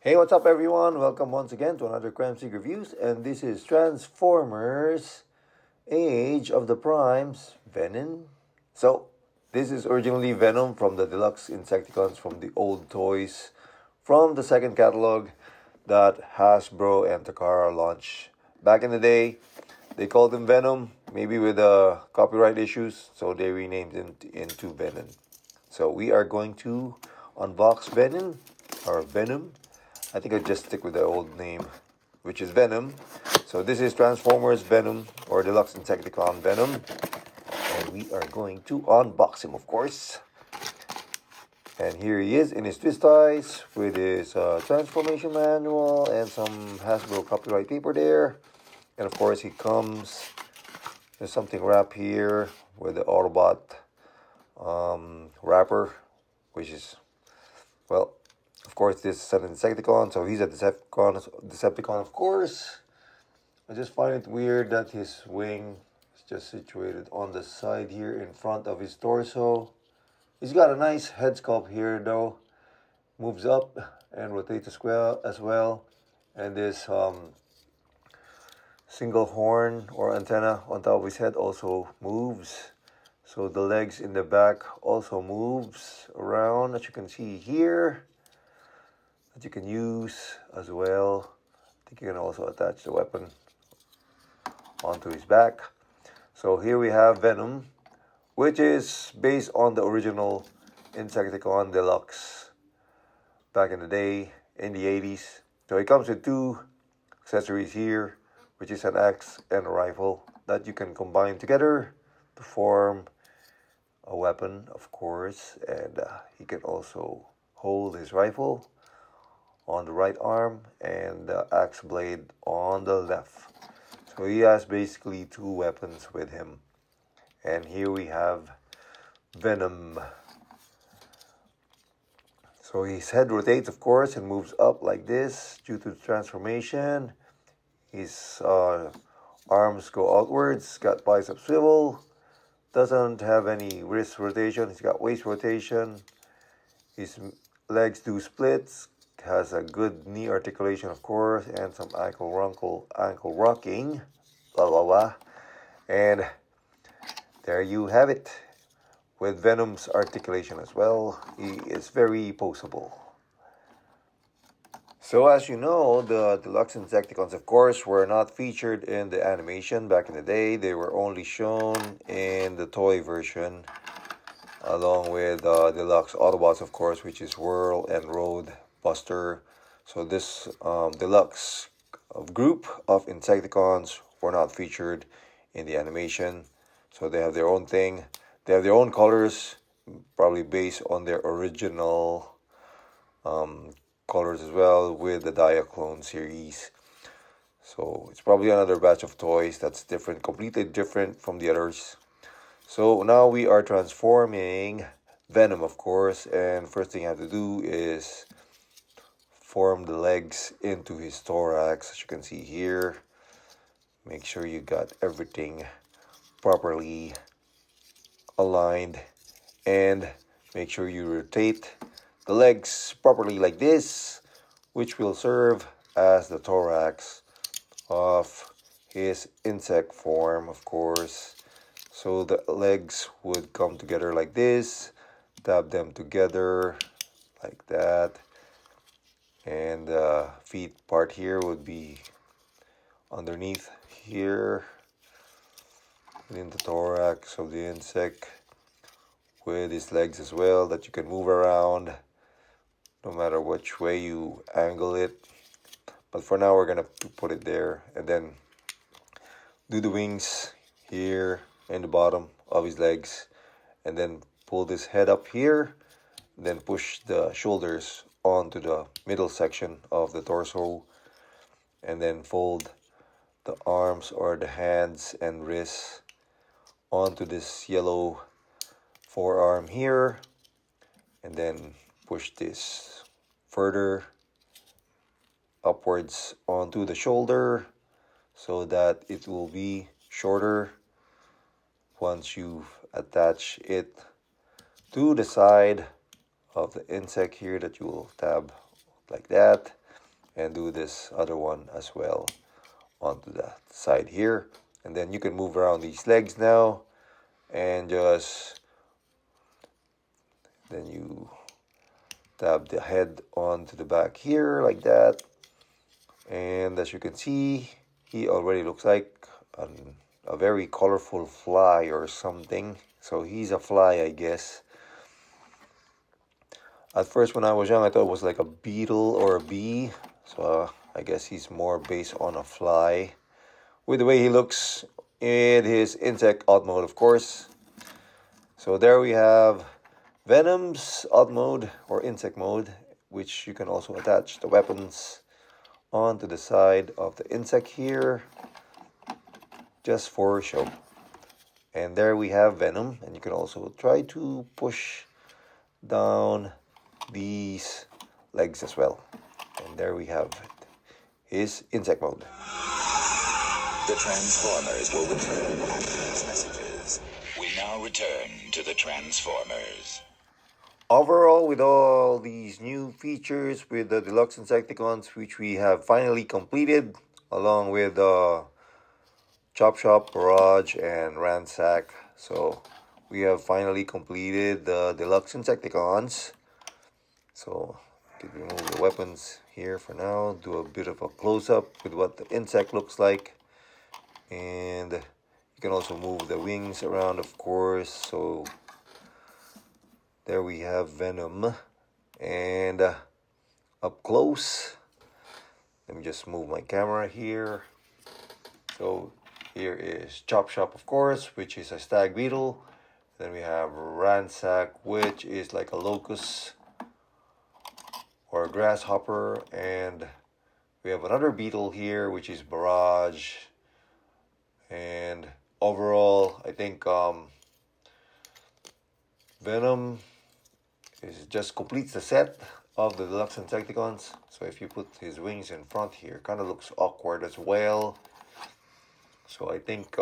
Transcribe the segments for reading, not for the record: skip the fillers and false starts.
Hey, what's up, everyone? Welcome once again to another Kremzeek reviews, and this is Transformers: Age of the Primes, Venin. So, this is originally Venom from the Deluxe Insecticons from the old toys from the second catalog that Hasbro and Takara launched back in the day. They called him Venom, maybe with copyright issues, so they renamed him into Venin. So we are going to unbox Venin or Venom. I think I'll just stick with the old name, which is Venom. So this is Transformers Venom or Deluxe Insecticon Venom. And we are going to unbox him, of course. And here he is in his twist ties with his transformation manual and some Hasbro copyright paper there. And of course he comes, there's something wrapped here with the Autobot wrapper, which is, well, of course, this is an Insecticon, so he's a Decepticon, of course. I just find it weird that his wing is just situated on the side here in front of his torso. He's got a nice head sculpt here, though. Moves up and rotates as well. And this single horn or antenna on top of his head also moves. So the legs in the back also moves around, as you can see here. That you can use as well. I think you can also attach the weapon onto his back. So here we have Venom, which is based on the original Insecticon Deluxe back in the day, in the 80s. So it comes with two accessories here, which is an axe and a rifle that you can combine together to form a weapon, of course. And he can also hold his rifle on the right arm and the axe blade on the left. So he has basically two weapons with him. And here we have Venom. So his head rotates, of course, and moves up like this due to the transformation. His arms go outwards, got bicep swivel, doesn't have any wrist rotation, he's got waist rotation. His legs do splits, has a good knee articulation, of course, and some ankle rocking, blah blah blah. And there you have it, with Venom's articulation as well. He is very poseable. So as you know, the Deluxe Insecticons, of course, were not featured in the animation back in the day. They were only shown in the toy version, along with Deluxe Autobots, of course, which is Whirl and Road Buster. So this Deluxe group of Insecticons were not featured in the animation. So they have their own thing. They have their own colors, probably based on their original colors as well, with the Diaclone series. So it's probably another batch of toys that's different, completely different from the others. So now we are transforming Venom, of course, and first thing I have to do is form the legs into his thorax, as you can see here. Make sure you got everything properly aligned, and make sure you rotate the legs properly like this, which will serve as the thorax of his insect form, of course. So the legs would come together like this, tap them together like that, and the feet part here would be underneath here in the thorax of the insect, with his legs as well that you can move around no matter which way you angle it. But for now we're gonna put it there, and then do the wings here in the bottom of his legs, and then pull this head up here, then push the shoulders onto the middle section of the torso, and then fold the arms or the hands and wrists onto this yellow forearm here, and then push this further upwards onto the shoulder so that it will be shorter once you've attached it to the side of the insect here, that you will tab like that. and do this other one as well onto that side here. And then you can move around these legs now, and just then you tap the head onto the back here like that. And as you can see, he already looks like a very colorful fly or something. So he's a fly, I guess. At first, when I was young, I thought it was like a beetle or a bee. So I guess he's more based on a fly. With the way he looks in his insect alt mode, of course. So there we have Venom's alt mode or insect mode, which you can also attach the weapons onto the side of the insect here, just for show. And there we have Venom, and you can also try to push down these legs as well. And there we have it, his insect mode. The Transformers will return after these messages. We now return to the Transformers. Overall, with all these new features with the Deluxe Insecticons, which we have finally completed, along with Chop Shop, Barrage, and Ransack. So we have finally completed the Deluxe Insecticons. So you can remove the weapons here for now. Do a bit of a close-up with what the insect looks like. And you can also move the wings around, of course. So there we have Venom. And up close, let me just move my camera here. So here is Chop Shop, of course, which is a stag beetle. Then we have Ransack, which is like a locust or a grasshopper. And we have another beetle here, which is Barrage. And overall, I think Venom just completes the set of the Deluxe Insecticons. So if you put his wings in front here, kind of looks awkward as well. So I think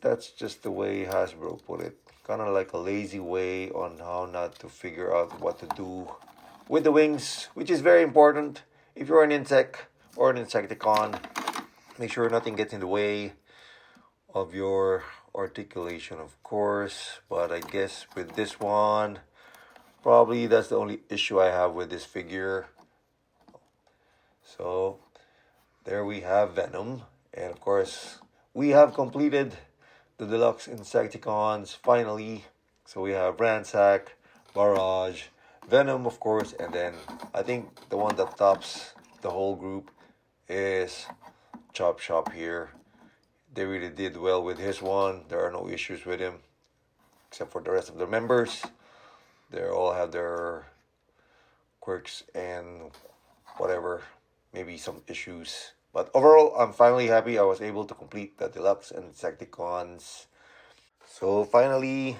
that's just the way Hasbro put it. Kind of like a lazy way on how not to figure out what to do with the wings, which is very important. If you're an insect or an Insecticon, make sure nothing gets in the way of your articulation, of course. But I guess with this one, probably that's the only issue I have with this figure. So there we have Venom. And of course, we have completed the Deluxe Insecticons finally. So we have Ransack, Barrage, Venom, of course. And then I think the one that tops the whole group is Chop Shop here. They really did well with his one. There are no issues with him, except for the rest of the members. They all have their quirks and whatever, maybe some issues. But overall, I'm finally happy I was able to complete the Deluxe Insecticons. So finally,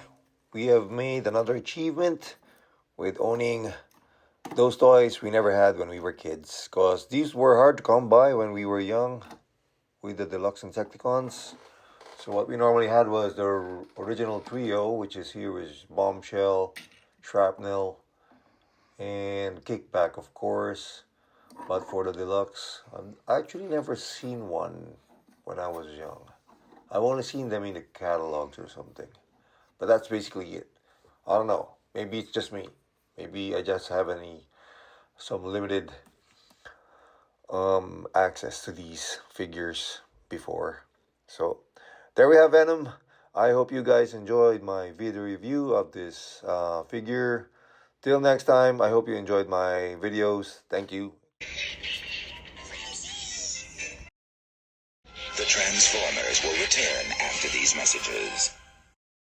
we have made another achievement with owning those toys we never had when we were kids. Because these were hard to come by when we were young with the Deluxe Insecticons. So what we normally had was the original trio, which is here is Bombshell, Shrapnel, and Kickback, of course. But for the Deluxe, I've actually never seen one when I was young. I've only seen them in the catalogs or something. But that's basically it. I don't know. Maybe it's just me. Maybe I just have some limited access to these figures before. So there we have Venom. I hope you guys enjoyed my video review of this figure. Till next time, I hope you enjoyed my videos. Thank you. The Transformers will return after these messages.